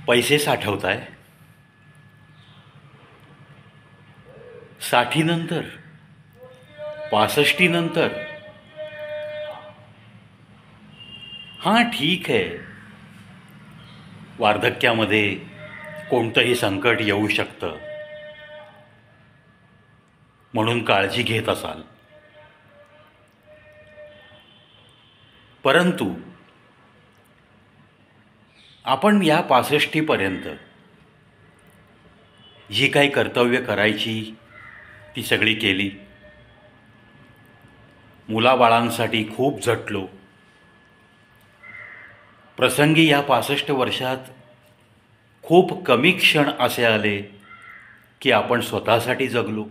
पैसे साठवताय, 60 नंतर, 65 नंतर. हां, ठीक आहे, वार्धक्यामध्ये कोणतंही संकट येऊ शकतं म्हणून काळजी घेत असाल. परंतु आपण या 65 पर्यंत जी काही कर्तव्य करायची ती सगळी केली. मुलाबाळांसाठी खूप झटलो. प्रसंगी या 65 वर्षात खूप कमी क्षण असे आले की आपण स्वतःसाठी जगलो.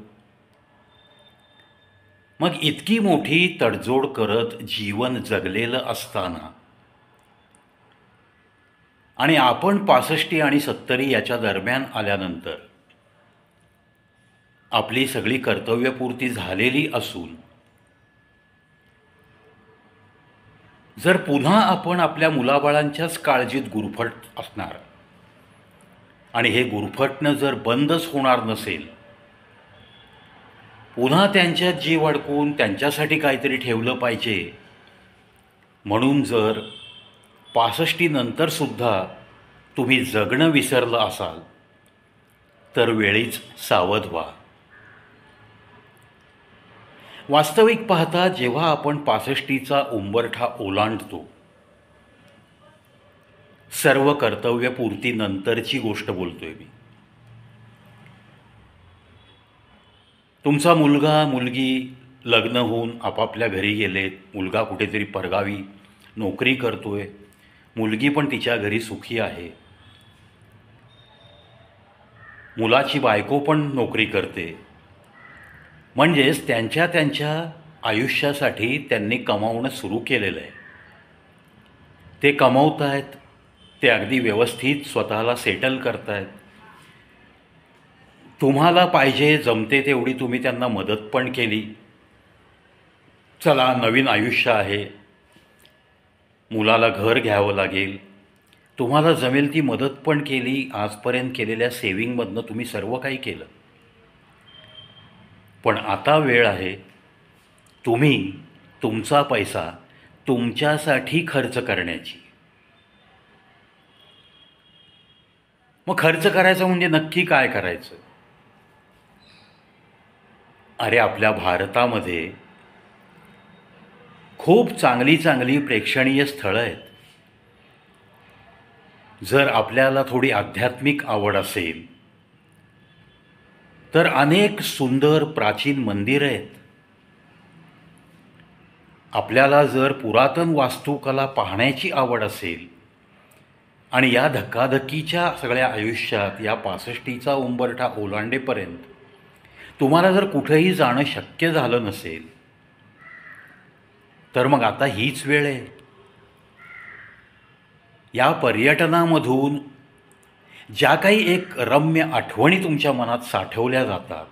मग इतकी मोठी तडजोड करत जीवन जगलेलं असताना आणि आपण 65 आणि 70 याच्या दरम्यान आल्यानंतर आपली सगळी कर्तव्यपूर्ती झालेली असून जर पुन्हा आपण आपल्या मुलाबाळांच्याच काळजीत गुरफट असणार आणि हे गुरफटणं जर बंदच होणार नसेल, पुन्हा त्यांच्यात जीव अडकून त्यांच्यासाठी काहीतरी ठेवलं पाहिजे म्हणून जर 65 नंतरसुद्धा तुम्ही जगणं विसरलं असाल तर वेळीच सावध व्हा. वास्तविक पाहता जेव्हा आपण 65चा उंबरठा ओलांडतो, सर्व कर्तव्यपूर्तीनंतरची गोष्ट बोलतोय मी. तुमचा मुलगा मुलगी लग्न होऊन आपापल्या घरी गेलेत. मुलगा कुठेतरी परगावी नोकरी करतोय, मुलगी पण तिच्या घरी सुखी आहे. मुलाची बायको पण नोकरी करते. म्हणजेच त्यांच्या आयुष्यासाठी त्यांनी कमावणं सुरू केलेलं आहे. ते कमवत आहेत, ते अगदी व्यवस्थित स्वतःला सेटल करत आहेत. तुम्हाला पाहिजे जमते तेवढी तुम्ही त्यांना मदत पण केली. चला, नवीन आयुष्य आहे, मुलाला घर घ्यावं लागेल, तुम्हाला जमेल ती मदत पण केली. आजपर्यंत केलेल्या सेविंगमधनं तुम्ही सर्व काही केलं. पण आता वेळ आहे तुम्ही तुमचा पैसा तुमच्यासाठी खर्च करण्याची. मग खर्च करायचं म्हणजे नक्की काय करायचं? अरे, आपल्या भारतामध्ये खूप चांगली चांगली प्रेक्षणीय स्थळं आहेत. जर आपल्याला थोडी आध्यात्मिक आवड असेल तर अनेक सुंदर प्राचीन मंदिरं आहेत. आपल्याला जर पुरातन वास्तुकला पाहण्याची आवड असेल आणि या धक्काधक्कीच्या सगळ्या आयुष्यात या 65चा उंबरठा ओलांडेपर्यंत तुम्हाला जर कुठेही जाणं शक्य झालं नसेल तर मग आता हीच वेळ आहे. या पर्यटनामधून ज्या काही एक रम्य आठवणी तुमच्या मनात साठवल्या जातात,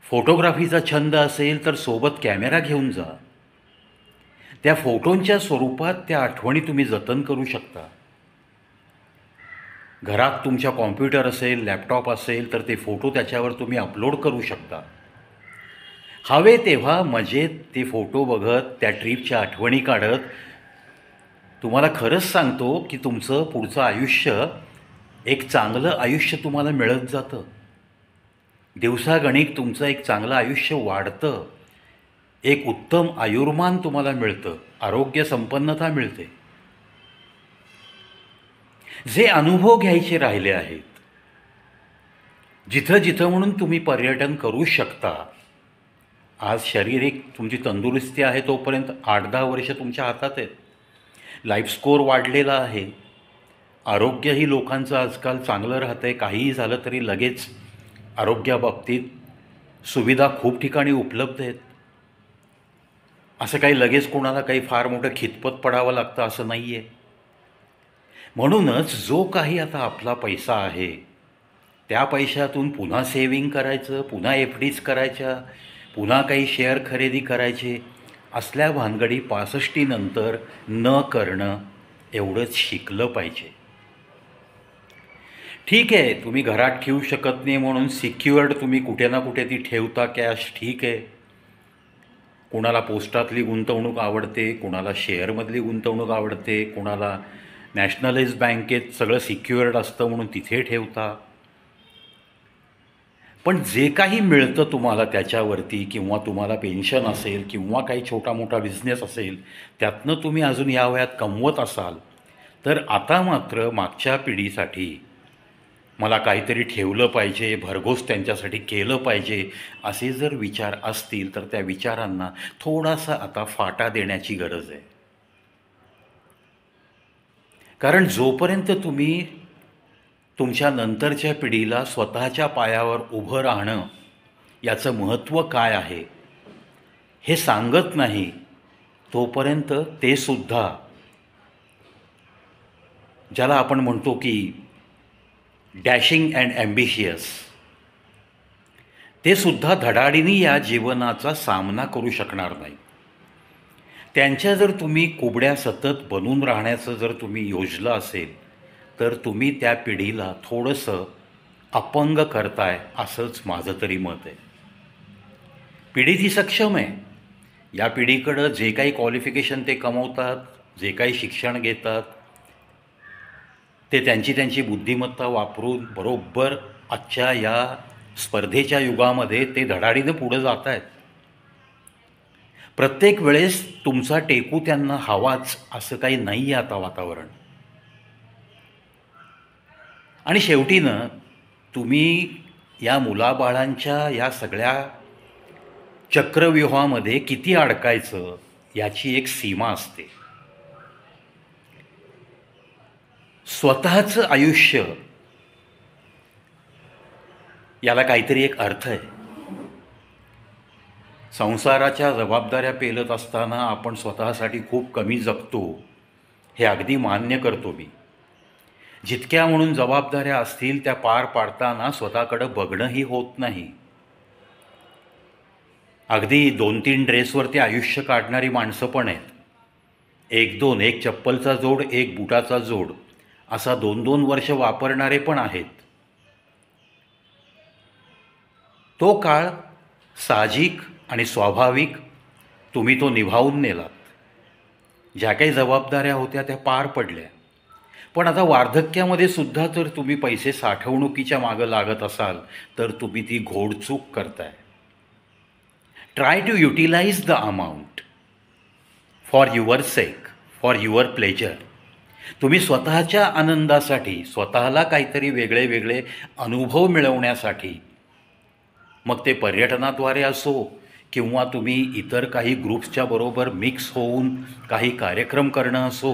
फोटोग्राफीचा छंद असेल तर सोबत कॅमेरा घेऊन जा. त्या फोटोंच्या स्वरूपात त्या आठवणी तुम्ही जतन करू शकता. घरात तुमच्या कॉम्प्युटर असेल, लॅपटॉप असेल तर ते फोटो त्याच्यावर तुम्ही अपलोड करू शकता. हवे तेव्हा मजेत ते फोटो बघत, त्या ट्रीपच्या आठवणी काढत. तुम्हाला खरंच सांगतो की तुमचं पुढचं आयुष्य एक चांगलं आयुष्य तुम्हाला मिळत जातं. दिवसागणिक तुमचं एक चांगलं आयुष्य वाढतं. एक उत्तम आयुर्मान तुम्हाला मिळतं, आरोग्य संपन्नता मिळते. जे अनुभव घ्यायचे राहिले आहेत, जिथं जिथं म्हणून तुम्ही पर्यटन करू शकता. आज शारीरिक तुमची तंदुरुस्ती आहे तोपर्यंत 8-10 वर्ष तुमच्या हातात आहेत. लाईफ स्कोअर वाढलेला आहे. आरोग्यही लोकांचं आजकाल चांगलं राहतं आहे. काहीही झालं तरी लगेच आरोग्याबाबतीत सुविधा खूप ठिकाणी उपलब्ध आहेत. असं काही लगेच कोणाला काही फार मोठं खितपत पडावं लागतं असं नाही आहे. म्हणूनच जो काही आता आपला पैसा आहे त्या पैशातून पुन्हा सेविंग करायचं, पुन्हा FDs करायच्या, पुन्हा काही शेअर खरेदी करायचे असल्या भानगडी 65 नंतर न करणं एवढंच शिकलं पाहिजे. ठीक आहे, तुम्ही घरात ठेवू शकत नाही म्हणून सिक्युअर्ड तुम्ही कुठे ना कुठे ती ठेवता कॅश, ठीक आहे. कोणाला पोस्टातली गुंतवणूक आवडते, कोणाला शेअरमधली गुंतवणूक आवडते, कोणाला नॅशनलाइज बँकेत सगळं सिक्युअर्ड असतं म्हणून तिथे ठेवता. पण जे काही मिळतं तुम्हाला त्याच्यावरती, किंवा तुम्हाला पेन्शन असेल किंवा काही छोटा मोठा बिझनेस असेल, त्यातनं तुम्ही अजून या वयात कमवत असाल, तर आता मात्र मागच्या पिढीसाठी मला काहीतरी ठेवलं पाहिजे, भरघोस त्यांच्यासाठी केलं पाहिजे, असे जर विचार असतील तर त्या विचारांना थोडासा आता फाटा देण्याची गरज आहे. कारण जोपर्यंत तुम्ही तुमच्या नंतरच्या पिढीला स्वतःच्या पायावर उभं राहणं याचं महत्त्व काय आहे हे सांगत नाही, तोपर्यंत ते सुद्धा, ज्याला आपण म्हणतो की डॅशिंग अँड ॲम्बिशियस, ते सुद्धा धडाडीने या जीवनाचा सामना करू शकणार नाही. त्यांच्या जर तुम्ही कुबड्या सतत बनून राहण्याचं जर तुम्ही योजलं असेल, तर तुम्ही त्या पिढीला थोडंसं अपंग करताय, असंच माझं तरी मत आहे. पिढी ती सक्षम आहे. या पिढीकडं जे काही क्वालिफिकेशन ते कमवतात, जे काही शिक्षण घेतात, ते त्यांची बुद्धिमत्ता वापरून बरोबर आजच्या या स्पर्धेच्या युगामध्ये ते धडाडीनं पुढं जात आहेत. प्रत्येक वेळेस तुमचा टेकू त्यांना हवाच असं काही नाही आहे आता वातावरण. आणि शेवटीनं तुम्ही या मुलाबाळांच्या या सगळ्या चक्रव्यूहामध्ये किती अडकायचं याची एक सीमा असते. स्वतःचं आयुष्य याला काहीतरी एक अर्थ आहे. संसाराच्या जबाबदाऱ्या पेलत असताना आपण स्वतःसाठी खूप कमी जगतो, हे अगदी मान्य करतो मी. जितक्या म्हणून जबाबदाऱ्या असतील त्या पार पाडताना स्वतःकडं बघणंही होत नाही. अगदी 2-3 ड्रेसवरती आयुष्य काढणारी माणसं पण आहेत. 1-2, एक चप्पलचा जोड, एक बुटाचा जोड, असा 2-2 वर्ष वापरणारे पण आहेत. तो काळ साहजिक आणि स्वाभाविक तुम्ही तो निभावून नेलात. ज्या काही जबाबदाऱ्या होत्या त्या पार पडल्या. पण आता वार्धक्यामध्ये सुद्धा जर तुम्ही पैसे साठवणुकीच्या मागं लागत असाल तर तुम्ही ती घोडचूक करताय. Try to utilize the amount for your sake, for your pleasure. तुम्ही स्वतःच्या आनंदासाठी, स्वतःला काहीतरी वेगळे वेगळे अनुभव मिळवण्यासाठी, मग ते पर्यटनाद्वारे असो किंवा तुम्ही इतर काही ग्रुप्सच्या बरोबर मिक्स होऊन काही कार्यक्रम करणं असो,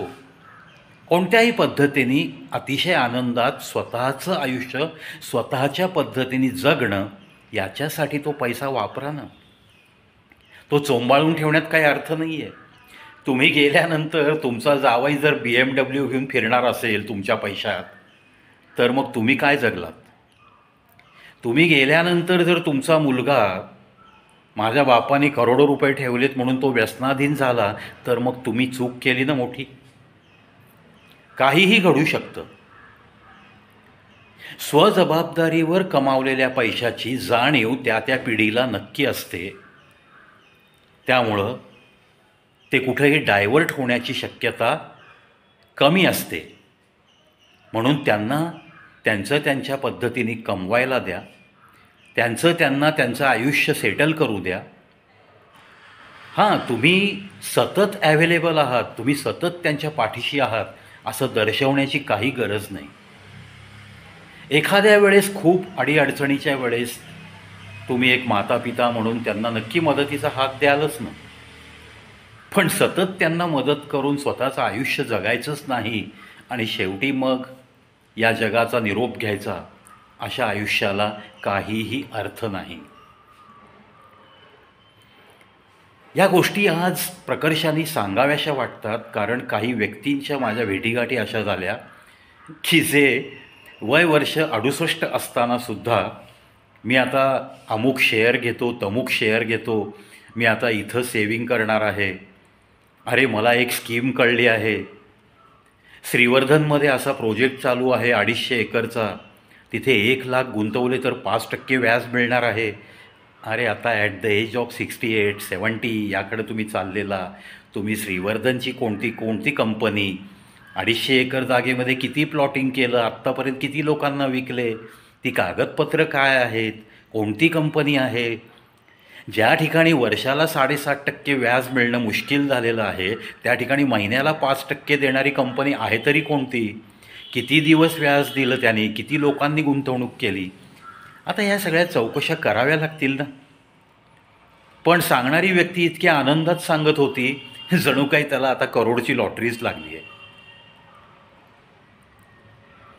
कोणत्याही पद्धतीने अतिशय आनंदात स्वतःचं आयुष्य स्वतःच्या पद्धतीने जगणं, याच्यासाठी तो पैसा वापरा ना. तो चोंबाळून ठेवण्यात काही अर्थ नाही आहे. तुम्ही गेल्यानंतर तुमचा जावई जर BMW घेऊन फिरणार असेल तुमच्या पैशात, तर मग तुम्ही काय जगलात? तुम्ही गेल्यानंतर जर तुमचा मुलगा माझ्या बापाने करोडो रुपये ठेवलेत म्हणून तो व्यसनाधीन झाला, तर मग तुम्ही चूक केली ना मोठी. काहीही घडू शकतं. स्वजबाबदारीवर कमावलेल्या पैशाची जाणीव त्या त्या पिढीला नक्की असते. त्यामुळं ते कुठेही डायव्हर्ट होण्याची शक्यता कमी असते. म्हणून त्यांना त्यांच्या पद्धतीने कमवायला द्या. त्यांना त्यांचं आयुष्य सेटल करू द्या. हां, तुम्ही सतत ॲव्हेलेबल आहात, तुम्ही सतत त्यांच्या पाठीशी आहात असं दर्शवण्याची काही गरज नाही. एखाद्या वेळेस खूप अडीअडचणीच्या वेळेस तुम्ही एक मातापिता म्हणून त्यांना नक्की मदतीचा हात द्यालच ना. पण सतत त्यांना मदत करून स्वतःचं आयुष्य जगायचंच नाही आणि शेवटी मग या जगाचा निरोप घ्यायचा, अशा आयुष्याला काहीही अर्थ नाही. या गोष्टी आज प्रकर्षाने सांगाव्याशा वाटतात, कारण काही व्यक्तींच्या माझ्या भेटीगाठी अशा झाल्या की जे वय वर्ष 68 असतानासुद्धा मी आता अमुक शेअर घेतो, तमुक शेअर घेतो, मी आता इथं सेविंग करणार आहे, अरे मला एक स्कीम कळली आहे. श्रीवर्धनमध्ये असा प्रोजेक्ट चालू आहे 250 एकरचा, तिथे 1 लाख गुंतवले तर 5% व्याज मिळणार आहे. अरे आता ॲट द एज ऑफ 68, 70 याकडे तुम्ही चाललेला. तुम्ही श्रीवर्धनची कोणती कोणती कंपनी, 250 एकर जागेमध्ये किती प्लॉटिंग केलं, आत्तापर्यंत किती लोकांना विकले, ती कागदपत्रं काय आहेत, कोणती कंपनी आहे. ज्या ठिकाणी वर्षाला 7.5% व्याज मिळणं मुश्किल झालेलं आहे, त्या ठिकाणी महिन्याला 5% देणारी कंपनी आहे तरी कोणती. किती दिवस व्याज दिलं त्याने, किती लोकांनी गुंतवणूक केली. आता या सगळ्या चौकशा कराव्या लागतील ना. पण सांगणारी व्यक्ती इतक्या आनंदात सांगत होती जणू काही त्याला आता करोडची लॉटरीच लागली आहे.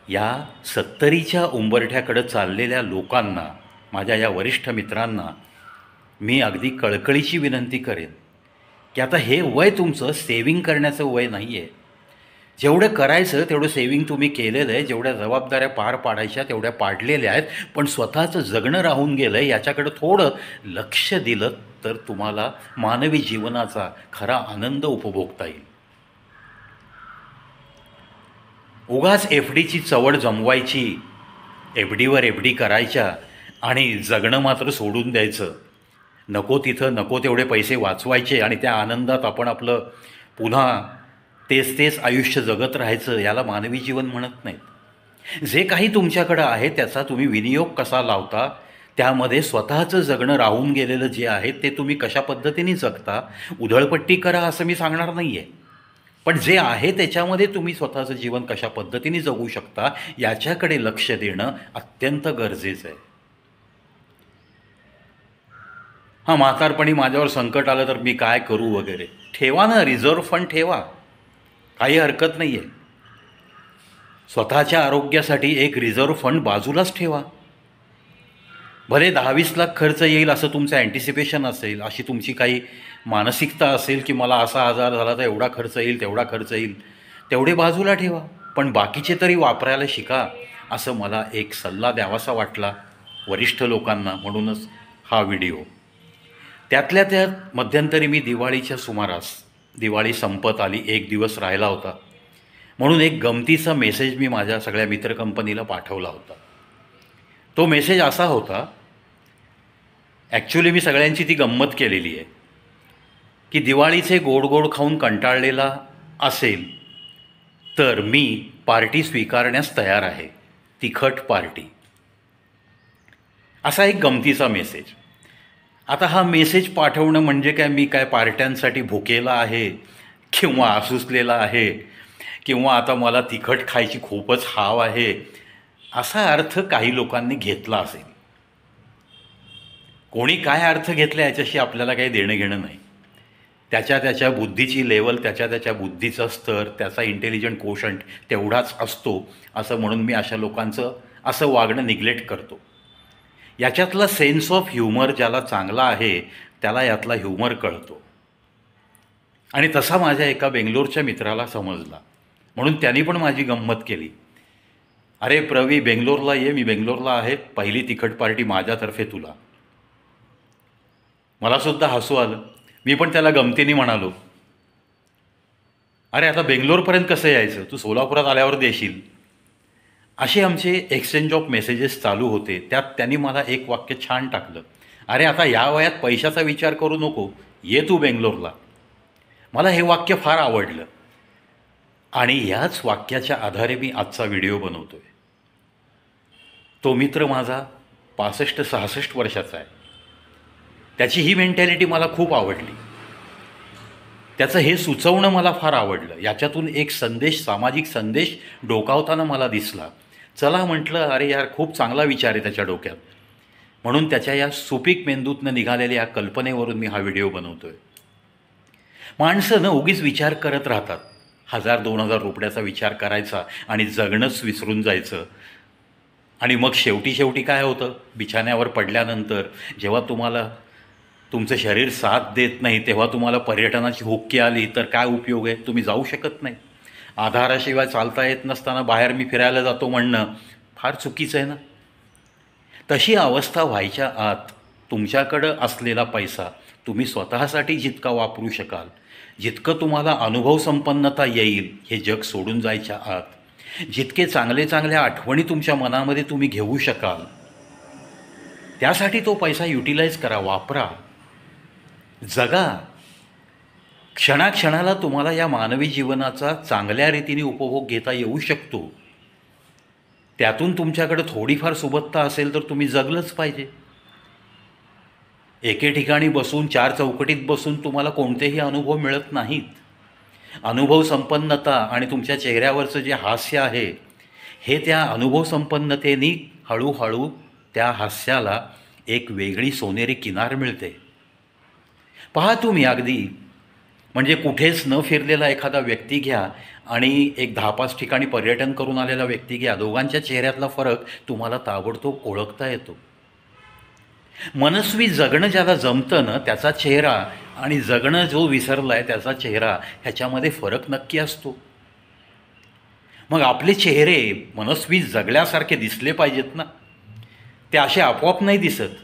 या 70च्या उंबरठ्याकडं चाललेल्या लोकांना, माझ्या या वरिष्ठ मित्रांना मी अगदी कळकळीची विनंती करेन की आता हे वय तुमचं सेविंग करण्याचं वय नाही आहे. जेवढं करायचं तेवढं सेविंग तुम्ही केलेलं आहे, जेवढ्या जबाबदाऱ्या पार पाडायच्या तेवढ्या पाडलेल्या आहेत, पण स्वतःचं जगणं राहून गेलं आहे. याच्याकडं थोडं लक्ष दिलं तर तुम्हाला मानवी जीवनाचा खरा आनंद उपभोगता येईल. उगाच एफ डीची चवड जमवायची, एफ डीवर एफ डी करायच्या आणि जगणं मात्र सोडून द्यायचं. नको तिथं नको तेवढे पैसे वाचवायचे आणि त्या आनंदात आपण आपलं पुन्हा तेच तेच आयुष्य जगत राहायचं. याला मानवी जीवन म्हणत नाहीत. जे काही तुमच्याकडं आहे त्याचा तुम्ही विनियोग कसा लावता, त्यामध्ये स्वतःचं जगणं राहून गेलेलं जे आहे ते तुम्ही कशा पद्धतीने जगता. उधळपट्टी करा असं मी सांगणार नाही आहे, पण जे आहे त्याच्यामध्ये तुम्ही स्वतःचं जीवन कशा पद्धतीने जगू शकता याच्याकडे लक्ष देणं अत्यंत गरजेचं आहे. हां, म्हातारपणी माझ्यावर संकट आलं तर मी काय करू वगैरे, ठेवा ना, रिझर्व्ह फंड ठेवा, काही हरकत नाही आहे. स्वतःच्या आरोग्यासाठी एक रिझर्व्ह फंड बाजूलाच ठेवा. भले 10-20 लाख खर्च येईल असं तुमचं अँटिसिपेशन असेल, अशी तुमची काही मानसिकता असेल की मला असा आजार झाला तर एवढा खर्च येईल, तेवढा खर्च येईल, तेवढे बाजूला ठेवा, पण बाकीचे तरी वापरायला शिका. असं मला एक सल्ला द्यावासा वाटला वरिष्ठ लोकांना, म्हणूनच हा व्हिडिओ. त्यातल्या त्यात मध्यंतरी मी दिवाळीच्या सुमारास, दिवाळी संपत आली, 1 दिवस राहिला होता, म्हणून एक गमतीचा मेसेज मी माझ्या सगळ्या मित्रकंपनीला पाठवला होता. तो मेसेज असा होता, ॲक्च्युली मी सगळ्यांची ती गंमत केलेली आहे की दिवाळीचे गोड गोड खाऊन कंटाळलेला असेल तर मी पार्टी स्वीकारण्यास तयार आहे, तिखट पार्टी, असा एक गमतीचा मेसेज. आता हा मेसेज पाठवणं म्हणजे काय, मी काय पार्ट्यांसाठी भुकेला आहे किंवा आसुसलेला आहे किंवा आता मला तिखट खायची खूपच हाव आहे, असा अर्थ काही लोकांनी घेतला असेल. कोणी काय अर्थ घेतला याच्याशी आपल्याला काही देणं घेणं नाही. त्याच्या त्याच्या बुद्धीची लेवल, त्याच्या त्याच्या बुद्धीचा स्तर, त्याचा इंटेलिजंट कोशंट तेवढाच असतो, असं म्हणून मी अशा लोकांचं असं वागणं निग्लेक्ट करतो. याच्यातला सेन्स ऑफ ह्युमर ज्याला चांगला आहे त्याला यातला ह्युमर कळतो, आणि तसा माझ्या एका बेंगलोरच्या मित्राला समजला, म्हणून त्यांनी पण माझी गंमत केली. अरे प्रवी, बेंगलोरला ये, मी बेंगलोरला आहे, पहिली तिखट पार्टी माझ्यातर्फे तुला. मलासुद्धा हसू आलं. मी पण त्याला गमतीने म्हणालो, अरे आता बेंगलोरपर्यंत कसं यायचं, तू सोलापुरात आल्यावर देशील. असे आमचे एक्सचेंज ऑफ मेसेजेस चालू होते. त्यात त्यांनी मला एक वाक्य छान टाकलं, अरे आता या वयात पैशाचा विचार करू नको, ये तू बेंगलोरला. मला हे वाक्य फार आवडलं आणि याच वाक्याच्या आधारे मी आजचा व्हिडिओ बनवतो आहे. तो मित्र माझा 65-66 वर्षाचा आहे. त्याची ही मेंटॅलिटी मला खूप आवडली. त्याचं हे सुचवणं मला फार आवडलं. याच्यातून एक संदेश, सामाजिक संदेश डोकावताना मला दिसला. चला म्हटलं, अरे यार खूप चांगला विचार आहे त्याच्या डोक्यात, म्हणून त्याच्या या सुपीक मेंदूतनं निघालेल्या या कल्पनेवरून मी हा व्हिडिओ बनवतो आहे. माणसं उगीच विचार करत राहतात. 1000-2000 रुपयाचा विचार करायचा आणि जगणंच विसरून जायचं. आणि मग शेवटी काय होतं, बिछाण्यावर पडल्यानंतर जेव्हा तुम्हाला तुमचं शरीर साथ देत नाही, तेव्हा तुम्हाला पर्यटनाची हुक्की आली तर काय उपयोग आहे, तुम्ही जाऊ शकत नाही. आधाराशिवाय चालता येत नसताना बाहेर मी फिरायला जातो म्हणणं फार चुकीचं आहे ना. तशी अवस्था व्हायच्या आत तुमच्याकडं असलेला पैसा तुम्ही स्वतःसाठी जितका वापरू शकाल, जितकं तुम्हाला अनुभव संपन्नता येईल हे जग सोडून जायच्या आत, जितके चांगले चांगल्या आठवणी तुमच्या मनामध्ये तुम्ही घेऊ शकाल, त्यासाठी तो पैसा युटिलाइज करा, वापरा, जगा. क्षणाक्षणाला तुम्हाला या मानवी जीवनाचा चांगल्या रीतीने उपभोग घेता येऊ शकतो. त्यातून तुमच्याकडे थोडीफार सुबत्ता असेल तर तुम्ही जगलंच पाहिजे. एके ठिकाणी बसून, चार चौकटीत बसून तुम्हाला कोणतेही अनुभव मिळत नाहीत. अनुभव संपन्नता आणि तुमच्या चेहऱ्यावरचं जे हास्य आहे, हे त्या अनुभव संपन्नतेने हळूहळू त्या हास्याला एक वेगळी सोनेरी किनार मिळते. पहा तुम्ही, अगदी म्हणजे कुठेच न फिरलेला एखादा व्यक्ती घ्या आणि एक 10-5 ठिकाणी पर्यटन करून आलेला व्यक्ती घ्या, दोघांच्या चेहऱ्यातला फरक तुम्हाला ताबडतोब ओळखता येतो. मनस्वी जगणं ज्याला जमतं ना, त्याचा चेहरा आणि जगणं जो विसरला आहे त्याचा चेहरा, ह्याच्यामध्ये फरक नक्की असतो. मग आपले चेहरे मनस्वी जगल्यासारखे दिसले पाहिजेत ना, ते असे आपोआप नाही दिसत.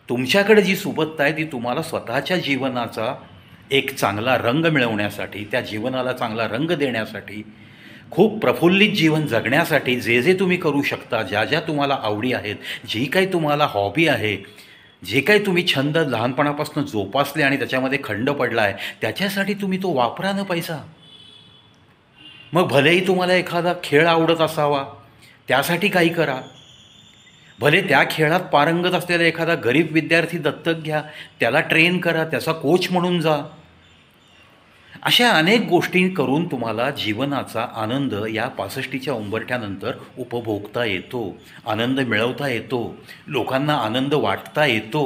तुमच्याकडे जी सुबत्ता आहे ती तुम्हाला स्वतःच्या जीवनाचा एक चांगला रंग मिळवण्यासाठी, त्या जीवनाला चांगला रंग देण्यासाठी, खूप प्रफुल्लित जीवन जगण्यासाठी जे जे तुम्ही करू शकता, ज्या ज्या तुम्हाला आवडी आहेत, जी काही तुम्हाला हॉबी आहे, जे काही तुम्ही छंद लहानपणापासून जोपासले आणि त्याच्यामध्ये खंड पडला आहे, त्याच्यासाठी तुम्ही तो वापरा ना पैसा. मग भलेही तुम्हाला एखादा खेळ आवडत असावा, त्यासाठी काही करा. भले त्या खेळात पारंगत असलेला एखादा गरीब विद्यार्थी दत्तक घ्या, त्याला ट्रेन करा, त्याचा कोच म्हणून जा. अशा अनेक गोष्टी करून तुम्हाला जीवनाचा आनंद या 65च्या उंबरठ्यानंतर उपभोगता येतो, आनंद मिळवता येतो, लोकांना आनंद वाटता येतो.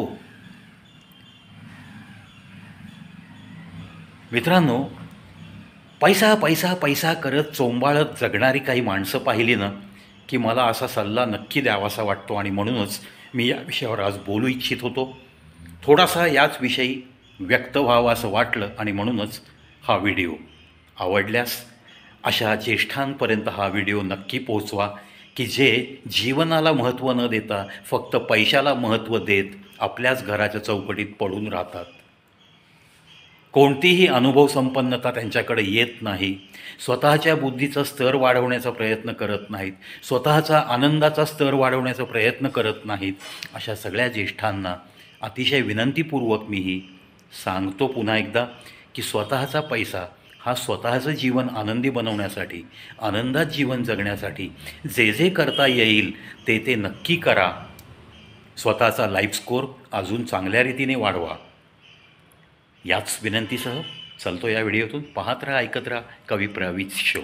मित्रांनो, पैसा पैसा पैसा करत चोंबाळत जगणारी काही माणसं पाहिली ना की मला असा सल्ला नक्की द्यावासा वाटतो आणि म्हणूनच मी या विषयावर आज बोलू इच्छित होतो. थोडासा याच विषयी व्यक्त व्हावं असं वाटलं आणि म्हणूनच हा व्हिडिओ. आवडल्यास अशा ज्येष्ठांपर्यंत हा व्हिडिओ नक्की पोहोचवा की जे जीवनाला महत्त्व न देता फक्त पैशाला महत्त्व देत आपल्याच घराच्या चौकटीत पडून राहतात. कोणतीही अनुभव संपन्नता त्यांच्याकडे येत नाही. स्वतःच्या बुद्धीचा स्तर वाढवण्याचा प्रयत्न करत नाहीत, स्वतःचा आनंदाचा स्तर वाढवण्याचा प्रयत्न करत नाहीत. अशा सगळ्या ज्येष्ठांना अतिशय विनंतीपूर्वक मीही सांगतो पुन्हा एकदा की स्वतःचा पैसा हा स्वतःचं जीवन आनंदी बनवण्यासाठी, आनंदात जीवन जगण्यासाठी जे जे करता येईल ते ते नक्की करा. स्वतःचा लाईफ स्कोर अजून चांगल्या रीतीने वाढवा. याच विनंतीसह चलतो या व्हिडिओतून. पाहत राहा, ऐकत राहा कवी प्रवीत शो.